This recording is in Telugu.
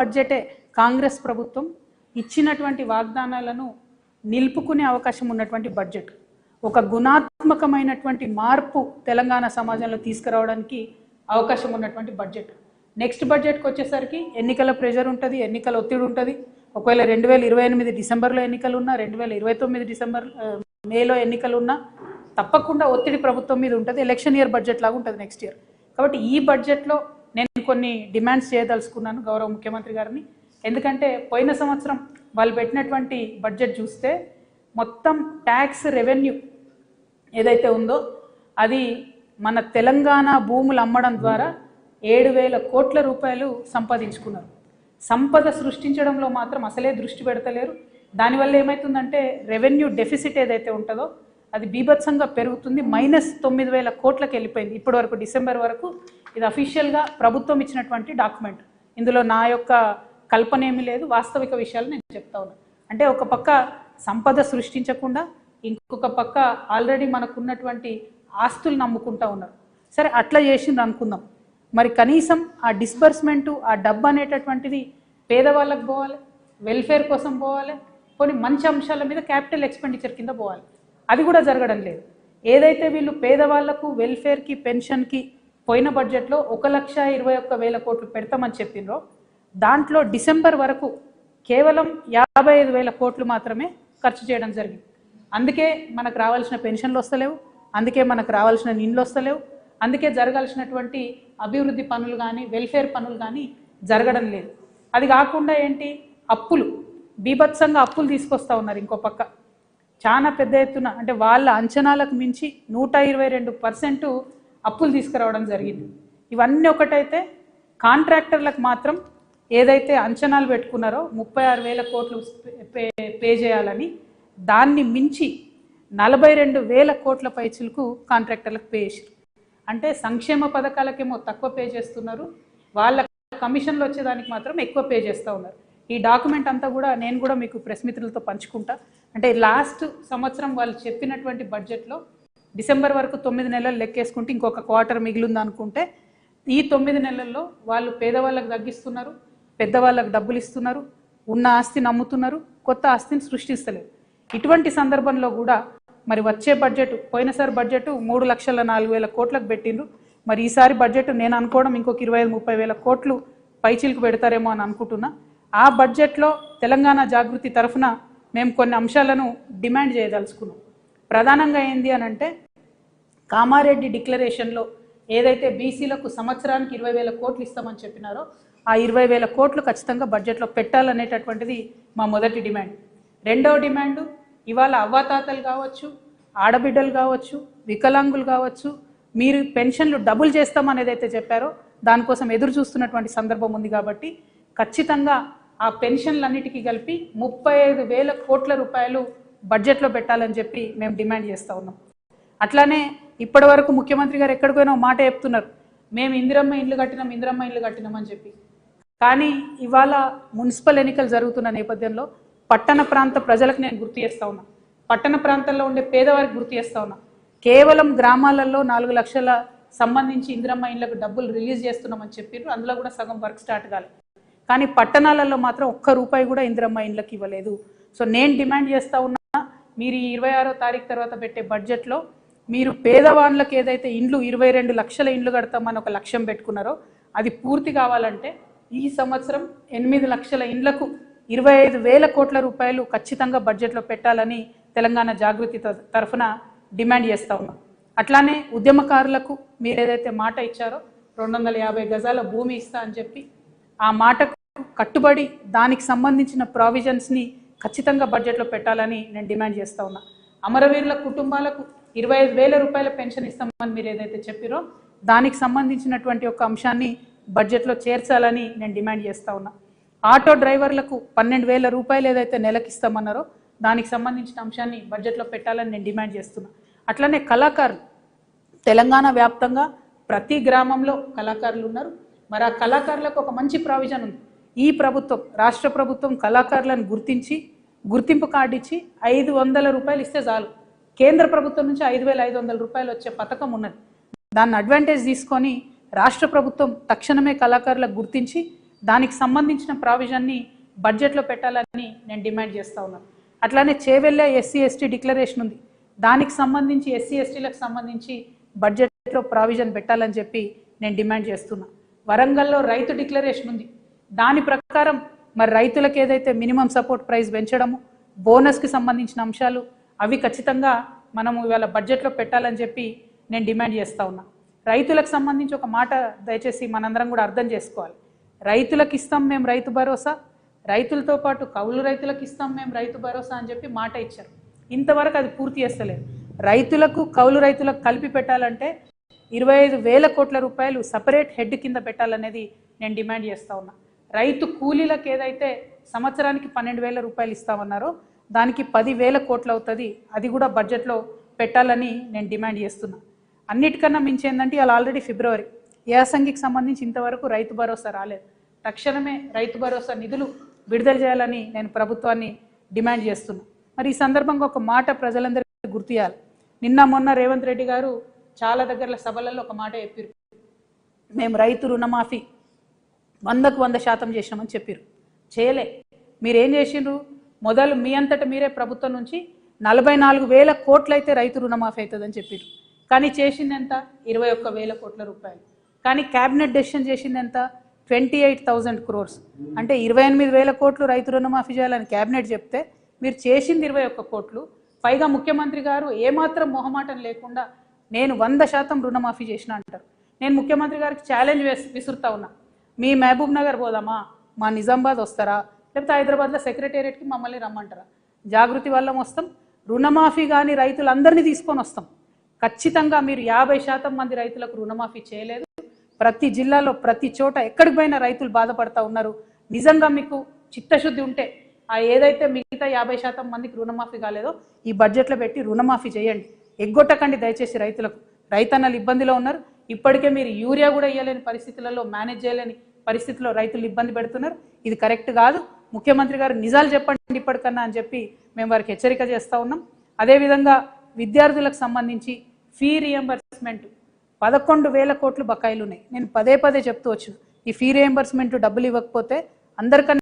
బడ్జెటే కాంగ్రెస్ ప్రభుత్వం ఇచ్చినటువంటి వాగ్దానాలను నిలుపుకునే అవకాశం ఉన్నటువంటి బడ్జెట్. ఒక గుణాత్మకమైనటువంటి మార్పు తెలంగాణ సమాజంలో తీసుకురావడానికి అవకాశం ఉన్నటువంటి బడ్జెట్. నెక్స్ట్ బడ్జెట్కి వచ్చేసరికి ఎన్నికల ప్రెషర్ ఉంటుంది, ఎన్నికల ఒత్తిడి ఉంటుంది. ఒకవేళ 2028 డిసెంబర్లో ఎన్నికలు ఉన్నా, 2029 మేలో ఎన్నికలు ఉన్నా తప్పకుండా ఒత్తిడి ప్రభుత్వం మీద ఉంటుంది. ఎలక్షన్ ఇయర్ బడ్జెట్ లాగా ఉంటుంది నెక్స్ట్ ఇయర్. కాబట్టి ఈ బడ్జెట్లో నేను కొన్ని డిమాండ్స్ చేయదలుచుకున్నాను గౌరవ ముఖ్యమంత్రి గారిని. ఎందుకంటే పోయిన సంవత్సరం వాళ్ళు పెట్టినటువంటి బడ్జెట్ చూస్తే మొత్తం ట్యాక్స్ రెవెన్యూ ఏదైతే ఉందో అది మన తెలంగాణ భూములు అమ్మడం ద్వారా 7,000 కోట్ల రూపాయలు సంపాదించుకున్నారు. సంపద సృష్టించడంలో మాత్రం అసలే దృష్టి పెడతలేరు. దానివల్ల ఏమవుతుందంటే రెవెన్యూ డెఫిసిట్ ఏదైతే ఉంటుందో అది బీభత్సంగా పెరుగుతుంది. -9,000 కోట్లకు వెళ్ళిపోయింది ఇప్పటి వరకు, డిసెంబర్ వరకు. ఇది అఫీషియల్గా ప్రభుత్వం ఇచ్చినటువంటి డాక్యుమెంట్. ఇందులో నా యొక్క కల్పన ఏమీ లేదు, వాస్తవిక విషయాలు నేను చెప్తా ఉన్నాను. అంటే ఒక పక్క సంపద సృష్టించకుండా ఇంకొక పక్క ఆల్రెడీ మనకున్నటువంటి ఆస్తులు నమ్ముకుంటా ఉన్నారు. సరే అట్లా చేసింది అనుకుందాం, మరి కనీసం ఆ డిస్బర్స్మెంటు, ఆ డబ్బు అనేటటువంటిది పేదవాళ్ళకు పోవాలి, వెల్ఫేర్ కోసం పోవాలి, కొన్ని మంచి అంశాల మీద క్యాపిటల్ ఎక్స్పెండిచర్ కింద పోవాలి. అది కూడా జరగడం లేదు. ఏదైతే వీళ్ళు పేదవాళ్లకు వెల్ఫేర్కి పెన్షన్కి పోయిన బడ్జెట్లో 1,21,000 కోట్లు పెడతామని చెప్పిండ్రో దాంట్లో డిసెంబర్ వరకు కేవలం 55,000 కోట్లు మాత్రమే ఖర్చు చేయడం జరిగింది. అందుకే మనకు రావాల్సిన పెన్షన్లు వస్తలేవు, అందుకే మనకు రావాల్సిన నిండ్లు వస్తలేవు, అందుకే జరగాల్సినటువంటి అభివృద్ధి పనులు కానీ వెల్ఫేర్ పనులు కానీ జరగడం లేదు. అది కాకుండా ఏంటి, అప్పులు బీభత్సంగా అప్పులు తీసుకొస్తూ ఉన్నారు. ఇంకో పక్క చాలా పెద్ద ఎత్తున, అంటే వాళ్ళ అంచనాలకు మించి 122% అప్పులు తీసుకురావడం జరిగింది. ఇవన్నీ ఒకటైతే కాంట్రాక్టర్లకు మాత్రం ఏదైతే అంచనాలు పెట్టుకున్నారో 36,000 కోట్లు పే చేయాలని, దాన్ని మించి 42,000 కోట్ల పైచిలకు కాంట్రాక్టర్లకు పే చేశారు. అంటే సంక్షేమ పథకాలకేమో తక్కువ పే చేస్తున్నారు, వాళ్ళ కమిషన్లు వచ్చేదానికి మాత్రం ఎక్కువ పే చేస్తూ ఉన్నారు. ఈ డాక్యుమెంట్ అంతా కూడా నేను కూడా మీకు ప్రెస్ మిత్రులతో పంచుకుంటా. అంటే లాస్ట్ సంవత్సరం వాళ్ళు చెప్పినటువంటి బడ్జెట్లో డిసెంబర్ వరకు 9 నెలలు లెక్కేసుకుంటే ఇంకొక క్వార్టర్ మిగిలింది అనుకుంటే ఈ 9 నెలల్లో వాళ్ళు పేదవాళ్ళకు తగ్గిస్తున్నారు, పెద్దవాళ్ళకు డబ్బులు ఇస్తున్నారు, ఉన్న ఆస్తిని నమ్ముతున్నారు, కొత్త ఆస్తిని సృష్టిస్తలేరు. ఇటువంటి సందర్భంలో కూడా మరి వచ్చే బడ్జెట్, పోయినసారి బడ్జెట్ 3,04,000 కోట్లకు పెట్టిండ్రు. మరి ఈసారి బడ్జెట్ నేను అనుకోవడం ఇంకొక 25,000-30,000 కోట్లు పైచిలకు పెడతారేమో అని అనుకుంటున్నా. ఆ బడ్జెట్లో తెలంగాణ జాగృతి తరఫున మేము కొన్ని అంశాలను డిమాండ్ చేయదలుచుకున్నాం. ప్రధానంగా ఏంది అని అంటే, కామారెడ్డి డిక్లరేషన్లో ఏదైతే బీసీలకు సంవత్సరానికి 20,000 కోట్లు ఇస్తామని చెప్పినారో ఆ 20,000 కోట్లు ఖచ్చితంగా బడ్జెట్లో పెట్టాలనేటటువంటిది మా మొదటి డిమాండ్. రెండవ డిమాండు, ఇవాళ అవ్వాతాతలు కావచ్చు, ఆడబిడ్డలు కావచ్చు, వికలాంగులు కావచ్చు, మీరు పెన్షన్లు డబుల్ చేస్తామని ఏదైతే చెప్పారో దానికోసం ఎదురు చూస్తున్నటువంటి సందర్భం ఉంది. కాబట్టి ఖచ్చితంగా ఆ పెన్షన్లన్నిటికీ కలిపి 35,000 కోట్ల రూపాయలు బడ్జెట్లో పెట్టాలని చెప్పి మేము డిమాండ్ చేస్తూ ఉన్నాం. అట్లానే ఇప్పటి వరకు ముఖ్యమంత్రి గారు ఎక్కడికైనా మాట చెప్తున్నారు, మేము ఇందిరమ్మ ఇండ్లు కట్టినాం అని చెప్పి. కానీ ఇవాళ మున్సిపల్ ఎన్నికలు జరుగుతున్న నేపథ్యంలో పట్టణ ప్రాంత ప్రజలకు నేను గుర్తు చేస్తూ ఉన్నా, పట్టణ ప్రాంతాల్లో ఉండే పేదవారికి గుర్తు చేస్తూ ఉన్నా. కేవలం గ్రామాలలో 4 లక్షల సంబంధించి ఇందిరమ్మ ఇండ్లకు డబ్బులు రిలీజ్ చేస్తున్నామని చెప్పారు. అందులో కూడా సగం వర్క్ స్టార్ట్ కాలేదు. కానీ పట్టణాలలో మాత్రం ₹1 కూడా ఇందిరమ్మ ఇండ్లకు ఇవ్వలేదు. సో నేను డిమాండ్ చేస్తూ ఉన్నా, మీరు ఈ 26వ తారీఖు తర్వాత పెట్టే బడ్జెట్లో మీరు పేదవాళ్ళకి ఏదైతే ఇండ్లు 22 లక్షల ఇండ్లు కడతామని ఒక లక్ష్యం పెట్టుకున్నారో అది పూర్తి కావాలంటే ఈ సంవత్సరం 8 లక్షల ఇండ్లకు 25,000 కోట్ల రూపాయలు ఖచ్చితంగా బడ్జెట్లో పెట్టాలని తెలంగాణ జాగృతి తరఫున డిమాండ్ చేస్తూ ఉన్నాం. అట్లానే ఉద్యమకారులకు మీరు ఏదైతే మాట ఇచ్చారో 250 గజాల భూమి ఇస్తా అని చెప్పి ఆ మాటకు కట్టుబడి దానికి సంబంధించిన ప్రావిజన్స్ని ఖచ్చితంగా బడ్జెట్లో పెట్టాలని నేను డిమాండ్ చేస్తూ ఉన్నా. అమరవీరుల కుటుంబాలకు 25,000 రూపాయల పెన్షన్ ఇస్తామని మీరు ఏదైతే చెప్పారో దానికి సంబంధించినటువంటి ఒక అంశాన్ని బడ్జెట్లో చేర్చాలని నేను డిమాండ్ చేస్తూ ఉన్నా. ఆటో డ్రైవర్లకు 12,000 రూపాయలు ఏదైతే నెలకి ఇస్తామన్నారో దానికి సంబంధించిన అంశాన్ని బడ్జెట్లో పెట్టాలని నేను డిమాండ్ చేస్తున్నా. అట్లనే కళాకారులు, తెలంగాణ వ్యాప్తంగా ప్రతి గ్రామంలో కళాకారులు ఉన్నారు. మరి ఆ కళాకారులకు ఒక మంచి ప్రావిజన్ ఉంది. ఈ ప్రభుత్వం, రాష్ట్ర ప్రభుత్వం కళాకారులను గుర్తించి గుర్తింపు కార్డు ఇచ్చి 500 రూపాయలు ఇస్తే చాలు. కేంద్ర ప్రభుత్వం నుంచి 5,500 రూపాయలు వచ్చే పథకం ఉన్నది. దాన్ని అడ్వాంటేజ్ తీసుకొని రాష్ట్ర ప్రభుత్వం తక్షణమే కళాకారులకు గుర్తించి దానికి సంబంధించిన ప్రావిజన్ని బడ్జెట్లో పెట్టాలని నేను డిమాండ్ చేస్తూ ఉన్నాను. అట్లానే చేవెళ్ళ ఎస్సీ ఎస్టీ డిక్లరేషన్ ఉంది, దానికి సంబంధించి ఎస్సీ ఎస్టీలకు సంబంధించి బడ్జెట్లో ప్రావిజన్ పెట్టాలని చెప్పి నేను డిమాండ్ చేస్తున్నా. వరంగల్లో రైతు డిక్లరేషన్ ఉంది, దాని ప్రకారం మరి రైతులకు ఏదైతే మినిమం సపోర్ట్ ప్రైస్ పెంచడము, బోనస్కి సంబంధించిన అంశాలు అవి ఖచ్చితంగా మనము ఇవాళ బడ్జెట్లో పెట్టాలని చెప్పి నేను డిమాండ్ చేస్తూ ఉన్నా. రైతులకు సంబంధించి ఒక మాట దయచేసి మనందరం కూడా అర్థం చేసుకోవాలి. రైతులకు ఇస్తాం మేము రైతు భరోసా, రైతులతో పాటు కౌలు రైతులకు ఇస్తాం మేము రైతు భరోసా అని చెప్పి మాట ఇచ్చారు. ఇంతవరకు అది పూర్తి చేస్తలేదు. రైతులకు కౌలు రైతులకు కలిపి పెట్టాలంటే 25,000 కోట్ల రూపాయలు సపరేట్ హెడ్ కింద పెట్టాలనేది నేను డిమాండ్ చేస్తూ ఉన్నా. రైతు కూలీలకు ఏదైతే సంవత్సరానికి 12,000 రూపాయలు ఇస్తామన్నారో దానికి 10,000 కోట్లు అవుతుంది, అది కూడా బడ్జెట్లో పెట్టాలని నేను డిమాండ్ చేస్తున్నా. అన్నిటికన్నా మించి ఏంటంటే ఇవాళ ఆల్రెడీ ఫిబ్రవరి, యాసంగికి సంబంధించి ఇంతవరకు రైతు భరోసా రాలేదు. తక్షణమే రైతు భరోసా నిధులు విడుదల చేయాలని నేను ప్రభుత్వాన్ని డిమాండ్ చేస్తున్నా. మరి ఈ సందర్భంగా ఒక మాట ప్రజలందరికీ గుర్తు చేయాలి. నిన్న మొన్న రేవంత్ రెడ్డి గారు చాలా దగ్గర సభలలో ఒక మాట చెప్పారు, మేము రైతు రుణమాఫీ 100కు 100% చేసినామని చెప్పారు. చేయలే. మీరేం చేసిండ్రు? మొదలు మీ అంతటా మీరే ప్రభుత్వం నుంచి 44,000 కోట్లు అయితే రైతు రుణమాఫీ అవుతుందని చెప్పారు. కానీ చేసింది ఎంత? 21,000 కోట్ల రూపాయలు. కానీ క్యాబినెట్ డెసిషన్ చేసింది ఎంత? 28,000 crores. అంటే 28,000 కోట్లు రైతు రుణమాఫీ చేయాలని క్యాబినెట్ చెప్తే మీరు చేసింది 21 కోట్లు. పైగా ముఖ్యమంత్రి గారు ఏమాత్రం మొహమాటం లేకుండా నేను 100% రుణమాఫీ చేసిన అంటారు. నేను ముఖ్యమంత్రి గారికి ఛాలెంజ్ విసురుతా ఉన్నా, మీ మహబూబ్ నగర్ పోదామా, మా నిజామాబాద్ వస్తారా, లేకపోతే హైదరాబాద్లో సెక్రటేరియట్కి మమ్మల్ని రమ్మంటారా? జాగృతి వల్ల వస్తాం, రుణమాఫీ కానీ రైతులందరినీ తీసుకొని వస్తాం. ఖచ్చితంగా మీరు 50% మంది రైతులకు రుణమాఫీ చేయలేదు. ప్రతి జిల్లాలో ప్రతి చోట ఎక్కడికి పోయినా రైతులు బాధపడతా ఉన్నారు. నిజంగా మీకు చిత్తశుద్ధి ఉంటే ఆ ఏదైతే మిగతా 50% మందికి రుణమాఫీ కాలేదో ఈ బడ్జెట్లో పెట్టి రుణమాఫీ చేయండి. ఎగ్గొట్టకండి దయచేసి రైతులకు. రైతన్నలు ఇబ్బందిలో ఉన్నారు. ఇప్పటికే మీరు యూరియా కూడా ఇవ్వలేని పరిస్థితులలో, మేనేజ్ చేయలేని పరిస్థితుల్లో రైతులు ఇబ్బంది పెడుతున్నారు. ఇది కరెక్ట్ కాదు. ముఖ్యమంత్రి గారు నిజాలు చెప్పండి ఇప్పటికన్నా అని చెప్పి మేము వారికి హెచ్చరిక చేస్తూ ఉన్నాం. అదేవిధంగా విద్యార్థులకు సంబంధించి ఫీ రియంబర్స్మెంట్ 11,000 కోట్లు బకాయిలు ఉన్నాయి. నేను పదే పదే చెప్తూ వచ్చాను, ఈ ఫీ రియంబర్స్మెంట్ డబ్బులు ఇవ్వకపోతే అందరికన్నా